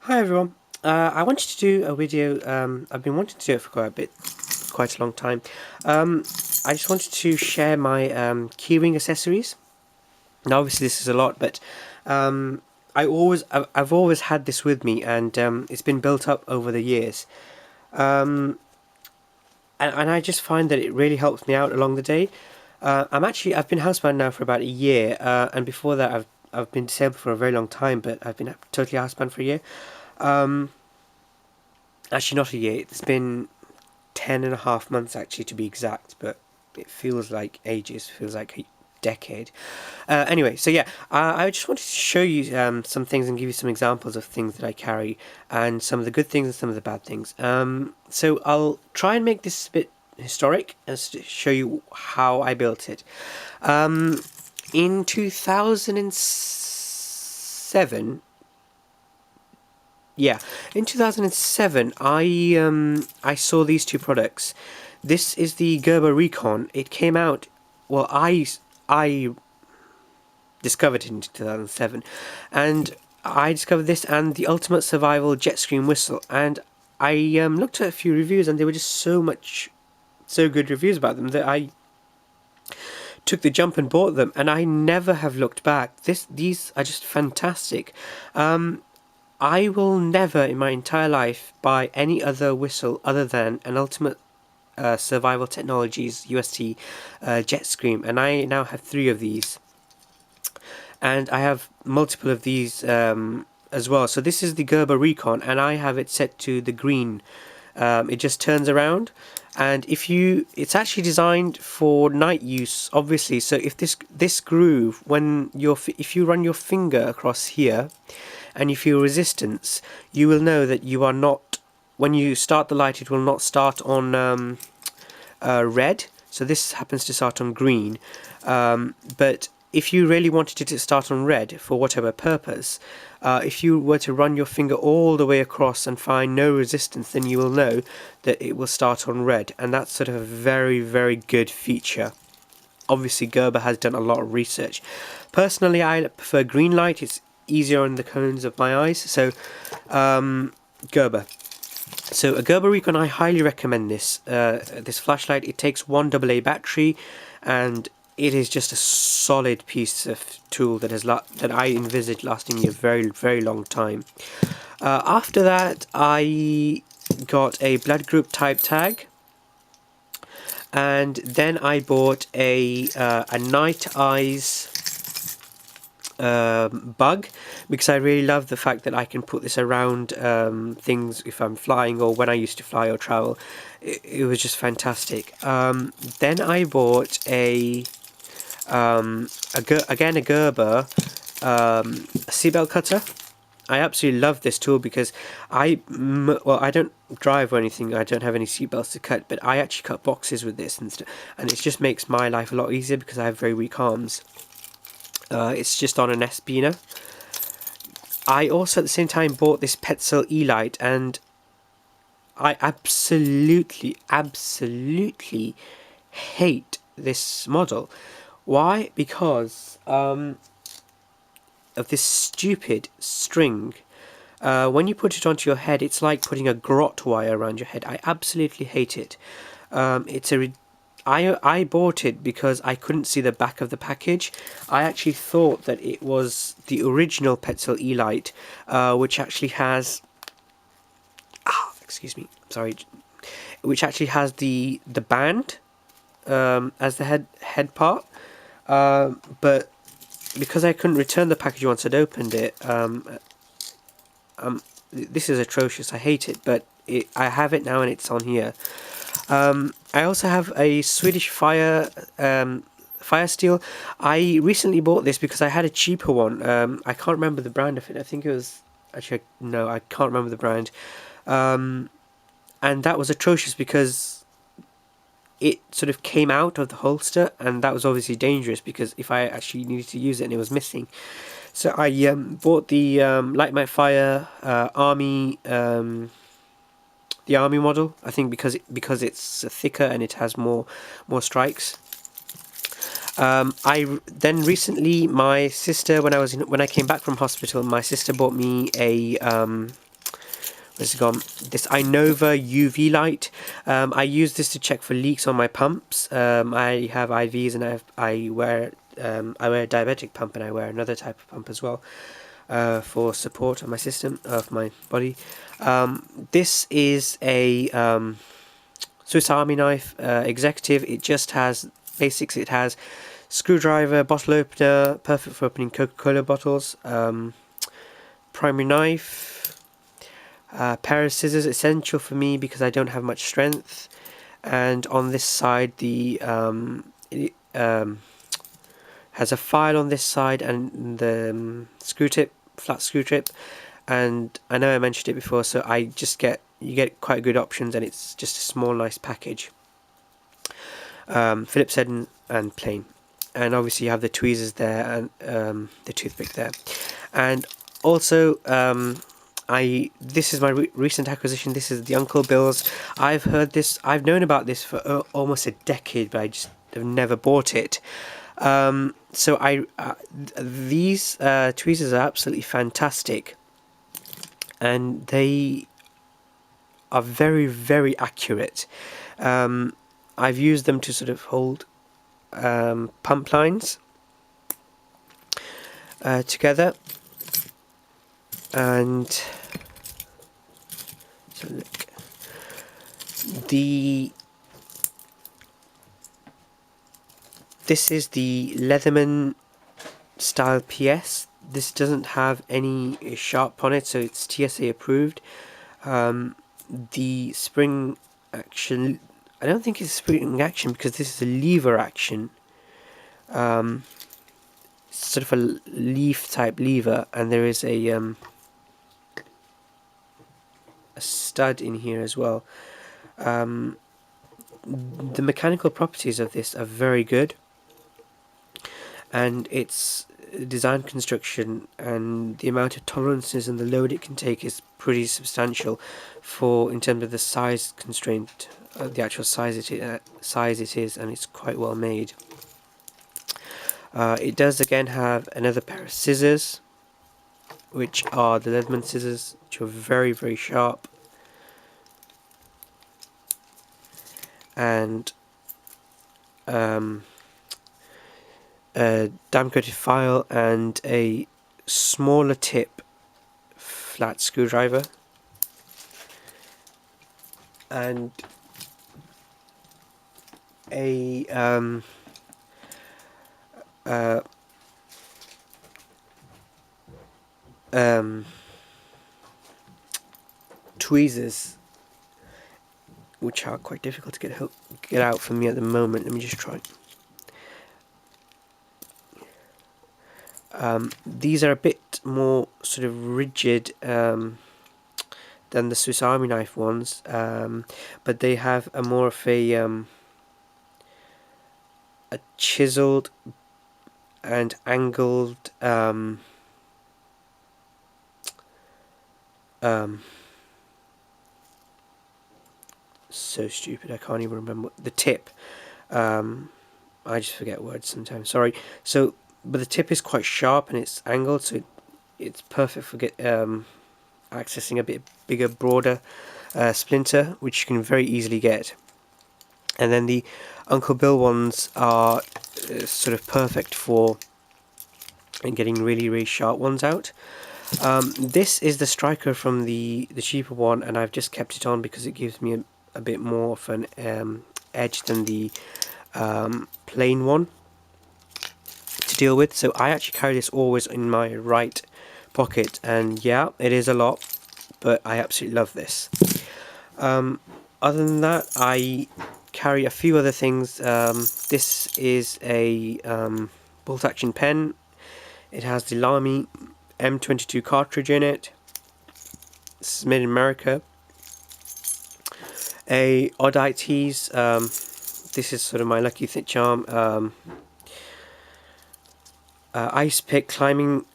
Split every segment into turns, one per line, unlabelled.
Hi everyone. I wanted to do a video. I've been wanting to do it for quite a long time. I just wanted to share my keyring accessories. Now, obviously, this is a lot, but I've always had this with me, and it's been built up over the years. Um, and I just find that it really helps me out along the day. I've been housebound now for about a year, and before that, I've been disabled for a very long time, but I've been totally housebound for a year. Um, Actually, not a year. It's been 10.5 months, actually, to be exact, but it feels like ages, feels like a decade. Anyway, so yeah, I just wanted to show you some things and give you some examples of things that I carry, and some of the good things and some of the bad things. So I'll try and make this a bit historic and show you how I built it. In 2007, yeah, in 2007, I saw these two products. This is the Gerber Recon. It came out. Well, I discovered it in 2007, and I discovered this and the Ultimate Survival Jet Stream Whistle. And I looked at a few reviews, and they were just so good reviews about them that I took the jump and bought them, and I never have looked back. These are just fantastic. I will never in my entire life buy any other whistle other than an Ultimate Survival Technologies UST Jet Scream, and I now have 3 of these, and I have multiple of these as well. So this is the Gerber Recon, and I have it set to the green. It just turns around, and it's actually designed for night use, obviously. So if this groove, if you run your finger across here, and you feel resistance, you will know that you are not. When you start the light, it will not start on red. So this happens to start on green. But if you really wanted it to start on red for whatever purpose, if you were to run your finger all the way across and find no resistance, then you will know that it will start on red, and that's sort of a very, very good feature. Obviously, Gerber has done a lot of research. Personally, I prefer green light. It's easier on the cones of my eyes. So, Gerber. So, a Gerber Recon, I highly recommend this flashlight. It takes one AA battery, and it is just a solid piece of tool that I envisage lasting me a very, very long time. After that, I got a blood group type tag, and then I bought a night eyes bug, because I really love the fact that I can put this around things if I'm flying, or when I used to fly or travel. It was just fantastic. Then I bought again a Gerber seatbelt cutter. I absolutely love this tool because I don't drive or anything. I don't have any seatbelts to cut, but I actually cut boxes with this and it just makes my life a lot easier because I have very weak arms. It's just on an S-biner. I also at the same time bought this Petzl E-Light, and I absolutely hate this model. Why? Because of this stupid string. When you put it onto your head, it's like putting a grot wire around your head. I absolutely hate it. I bought it because I couldn't see the back of the package. I actually thought that it was the original Petzl E-Light, which actually has... excuse me, sorry. Which actually has the band as the head part. But because I couldn't return the package once I'd opened it, this is atrocious. I hate it, but I have it now and it's on here. I also have a Swedish Fire Steel. I recently bought this because I had a cheaper one. I can't remember the brand of it. I think it was... Actually, no, I can't remember the brand. And that was atrocious because it sort of came out of the holster, and that was obviously dangerous because if I actually needed to use it and it was missing. So I bought the Light My Fire Army... the Army model, I think, because it's thicker and it has more strikes. I then recently, my sister, when I came back from hospital, my sister bought me a where's it gone? This Inova UV light. I use this to check for leaks on my pumps. I have IVs and I wear a diabetic pump, and I wear another type of pump as well for support of my system, of my body. This is a Swiss Army knife executive. It just has basics. It has screwdriver, bottle opener, perfect for opening Coca-Cola bottles, primary knife, pair of scissors, essential for me because I don't have much strength. And on this side, it has a file on this side, and the screw tip, flat screw tip. And I know I mentioned it before, so you get quite good options, and it's just a small, nice package. Phillips head and plain, and obviously you have the tweezers there and the toothpick there. And also, this is my recent acquisition. This is the Uncle Bill's. I've known about this for almost a decade, but I just have never bought it. So these tweezers are absolutely fantastic, and they are very, very accurate. I've used them to sort of hold pump lines together, and so look, this is the Leatherman style PS. This doesn't have any sharp on it, so it's TSA approved. The spring action, I don't think it's spring action because this is a lever action. Sort of a leaf type lever, and there is a stud in here as well. The mechanical properties of this are very good, and its design construction and the amount of tolerances and the load it can take is pretty substantial in terms of the size constraint, the actual size it is, and it's quite well made. It does again have another pair of scissors, which are the Leatherman scissors, which are very, very sharp, and a dam coated file and a smaller tip flat screwdriver, and a tweezers, which are quite difficult to get out for me at the moment. Let me just try. These are a bit more sort of rigid than the Swiss Army knife ones, but they have a more of a chiseled and angled so stupid, I can't even remember the tip. I just forget words sometimes, sorry. So, but the tip is quite sharp and it's angled, so it's perfect for accessing a bit bigger, broader splinter, which you can very easily get. And then the Uncle Bill ones are sort of perfect for getting really, really sharp ones out. This is the striker from the cheaper one, and I've just kept it on because it gives me a bit more of an edge than the plain one to deal with. So I actually carry this always in my right pocket, and yeah, it is a lot, but I absolutely love this. Other than that, I carry a few other things. This is a bolt action pen. It has the Lamy M22 cartridge in it. It's made in America. A Oddities. This is sort of my lucky charm. Ice pick climbing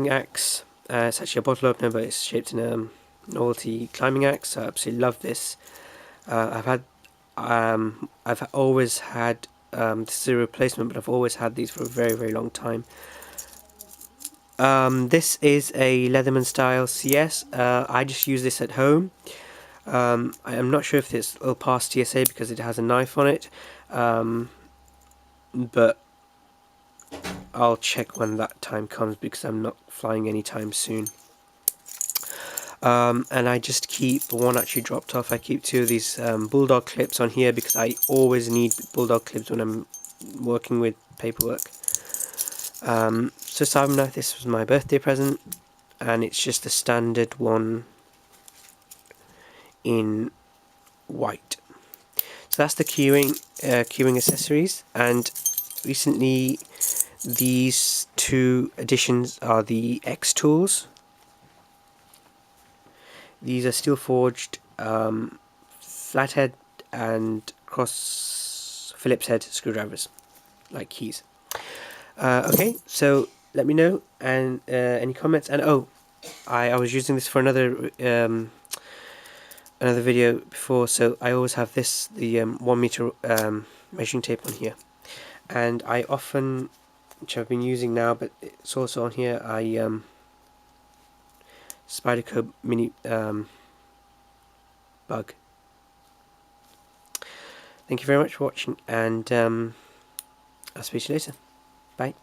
axe. It's actually a bottle opener, but it's shaped in a novelty climbing axe. I absolutely love this. I've always had this is a replacement, but I've always had these for a very, very long time. This is a Leatherman style CS. I just use this at home. I am not sure if this will pass TSA because it has a knife on it, but I'll check when that time comes because I'm not flying anytime soon. And I just keep one actually dropped off. I keep two of these bulldog clips on here because I always need bulldog clips when I'm working with paperwork. So Simon, this was my birthday present, and it's just the standard one in white. So that's the keyring accessories, and recently these two additions are the X tools. These are steel forged flathead and cross Phillips head screwdrivers, like keys. Okay, so let me know and any comments. And oh, I was using this for another video before, so I always have this, the 1 meter measuring tape on here, and I often, which I've been using now, but it's also on here, I Spyderco mini bug. Thank you very much for watching, and I'll speak to you later. Bye.